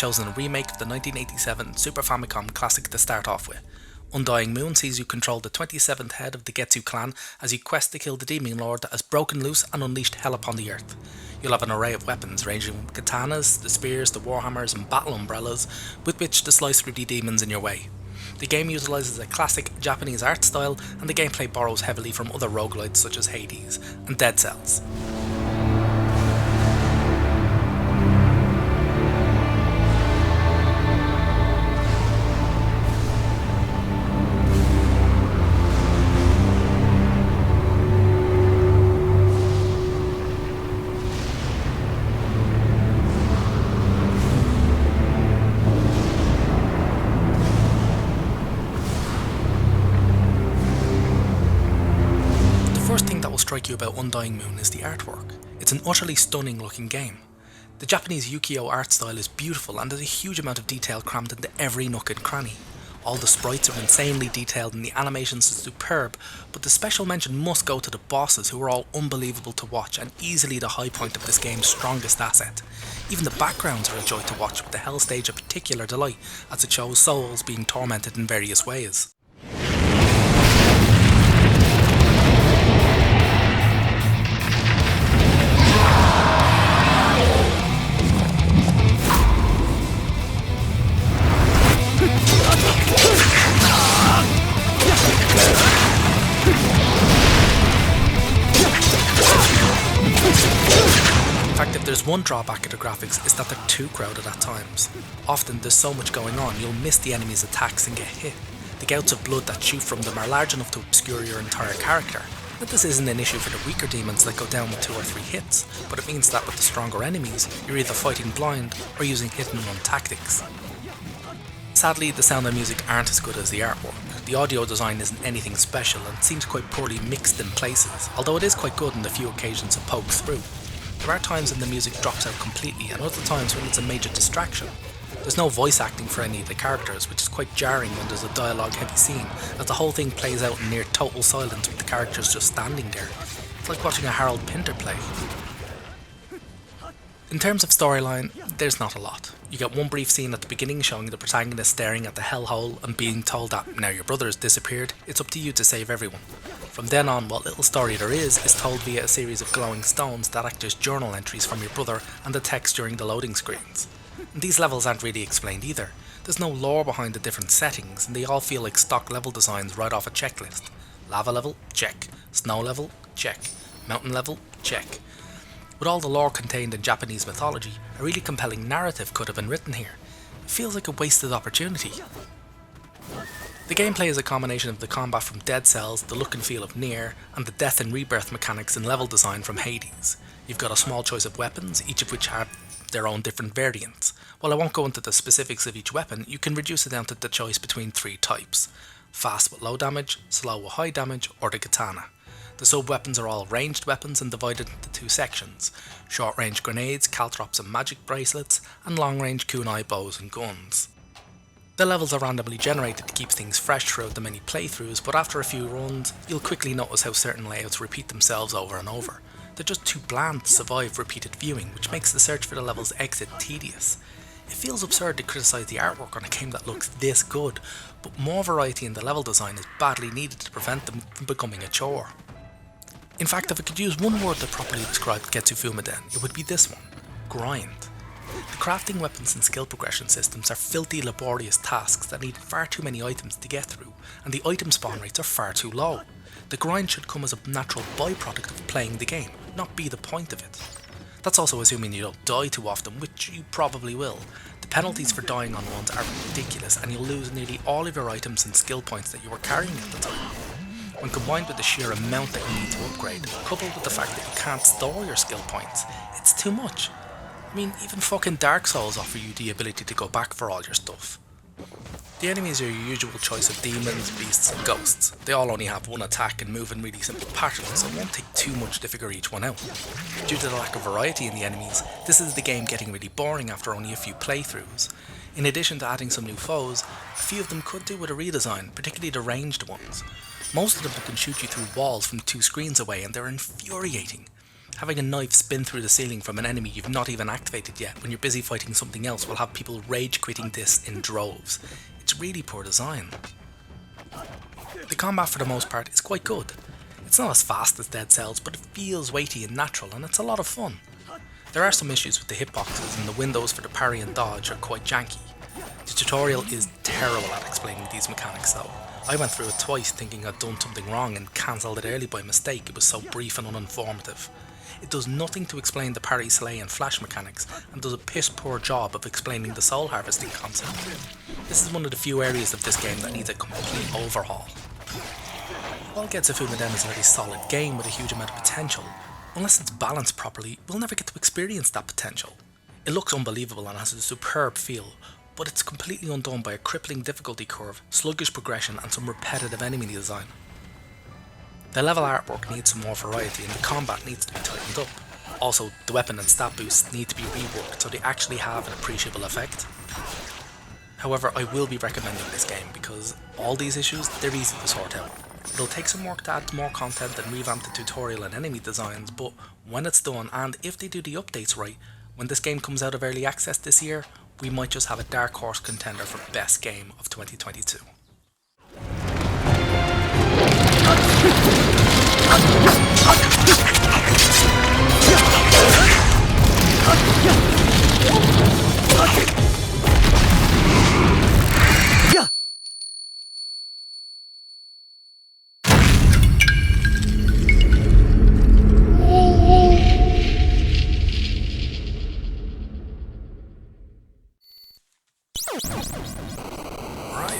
chosen a remake of the 1987 Super Famicom classic to start off with. Undying Moon sees you control the 27th head of the Getsu clan as you quest to kill the Demon Lord that has broken loose and unleashed hell upon the earth. You'll have an array of weapons ranging from katanas, the spears, the warhammers and battle umbrellas with which to slice through the demons in your way. The game utilises a classic Japanese art style and the gameplay borrows heavily from other roguelites such as Hades and Dead Cells. The first thing that will strike you about Undying Moon is the artwork. It's an utterly stunning looking game. The Japanese ukiyo art style is beautiful and there's a huge amount of detail crammed into every nook and cranny. All the sprites are insanely detailed and the animations are superb, but the special mention must go to the bosses who are all unbelievable to watch and easily the high point of this game's strongest asset. Even the backgrounds are a joy to watch, with the hell stage a particular delight as it shows souls being tormented in various ways. In fact, if there's one drawback of the graphics, it's that they're too crowded at times. Often there's so much going on, you'll miss the enemy's attacks and get hit. The gouts of blood that shoot from them are large enough to obscure your entire character. But this isn't an issue for the weaker demons that go down with 2 or 3 hits, but it means that with the stronger enemies, you're either fighting blind or using hit and run tactics. Sadly, the sound and music aren't as good as the artwork. The audio design isn't anything special and seems quite poorly mixed in places, although it is quite good on the few occasions it pokes through. There are times when the music drops out completely and other times when it's a major distraction. There's no voice acting for any of the characters, which is quite jarring when there's a dialogue heavy scene, as the whole thing plays out in near total silence with the characters just standing there. It's like watching a Harold Pinter play. In terms of storyline, there's not a lot. You get one brief scene at the beginning showing the protagonist staring at the hellhole and being told that now your brother has disappeared, it's up to you to save everyone. From then on, what little story there is told via a series of glowing stones that act as journal entries from your brother and the text during the loading screens. And these levels aren't really explained either. There's no lore behind the different settings and they all feel like stock level designs right off a checklist. Lava level? Check. Snow level? Check. Mountain level? Check. With all the lore contained in Japanese mythology, a really compelling narrative could have been written here. It feels like a wasted opportunity. The gameplay is a combination of the combat from Dead Cells, the look and feel of Nier, and the death and rebirth mechanics and level design from Hades. You've got a small choice of weapons, each of which have their own different variants. While I won't go into the specifics of each weapon, you can reduce it down to the choice between 3 types: fast with low damage, slow with high damage, or the katana. The sub-weapons are all ranged weapons and divided into 2 sections: short-range grenades, caltrops and magic bracelets, and long-range kunai bows and guns. The levels are randomly generated to keep things fresh throughout the many playthroughs, but after a few runs, you'll quickly notice how certain layouts repeat themselves over and over. They're just too bland to survive repeated viewing, which makes the search for the level's exit tedious. It feels absurd to criticise the artwork on a game that looks this good, but more variety in the level design is badly needed to prevent them from becoming a chore. In fact, if I could use one word to properly describe Getsufumaden, it would be this one: grind. The crafting weapons and skill progression systems are filthy laborious tasks that need far too many items to get through, and the item spawn rates are far too low. The grind should come as a natural byproduct of playing the game, not be the point of it. That's also assuming you don't die too often, which you probably will. The penalties for dying on ones are ridiculous and you'll lose nearly all of your items and skill points that you were carrying at the time. When combined with the sheer amount that you need to upgrade, coupled with the fact that you can't store your skill points, it's too much. I mean, even fucking Dark Souls offer you the ability to go back for all your stuff. The enemies are your usual choice of demons, beasts and ghosts. They all only have one attack and move in really simple patterns, so it won't take too much to figure each one out. Due to the lack of variety in the enemies, this is the game getting really boring after only a few playthroughs. In addition to adding some new foes, a few of them could do with a redesign, particularly the ranged ones. Most of them can shoot you through walls from 2 screens away and they're infuriating. Having a knife spin through the ceiling from an enemy you've not even activated yet when you're busy fighting something else will have people rage quitting this in droves. It's really poor design. The combat for the most part is quite good. It's not as fast as Dead Cells, but it feels weighty and natural, and it's a lot of fun. There are some issues with the hitboxes, and the windows for the parry and dodge are quite janky. The tutorial is terrible at explaining these mechanics though. I went through it twice thinking I'd done something wrong and cancelled it early by mistake. It was so brief and uninformative. It does nothing to explain the parry, slay and flash mechanics, and does a piss poor job of explaining the soul harvesting concept. This is one of the few areas of this game that needs a complete overhaul. While Getsufumaden is a very solid game with a huge amount of potential, unless it's balanced properly, we'll never get to experience that potential. It looks unbelievable and has a superb feel, but it's completely undone by a crippling difficulty curve, sluggish progression and some repetitive enemy design. The level artwork needs some more variety and the combat needs to be tightened up. Also, the weapon and stat boosts need to be reworked so they actually have an appreciable effect. However, I will be recommending this game because all these issues, they're easy to sort out. It'll take some work to add more content and revamp the tutorial and enemy designs, but when it's done, and if they do the updates right, when this game comes out of early access this year, we might just have a dark horse contender for best game of 2022.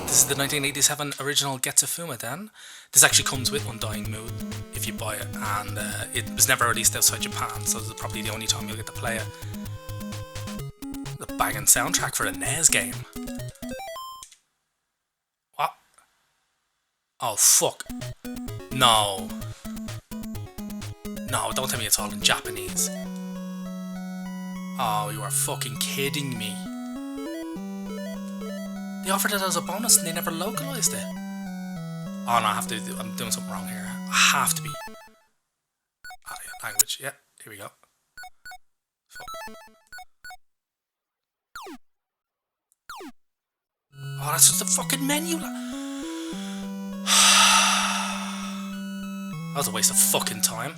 This is the 1987 original Getsufumaden. This actually comes with Undying Mood if you buy it, and it was never released outside Japan, so this is probably the only time you'll get to play it. The banging soundtrack for a NES game. What? Oh fuck. No. No, don't tell me it's all in Japanese. Oh, you are fucking kidding me. They offered it as a bonus and they never localized it. Oh no, I'm doing something wrong here. I have to be. Oh yeah, language, yeah, here we go. Fuck. Oh, that's just a fucking menu. That was a waste of fucking time.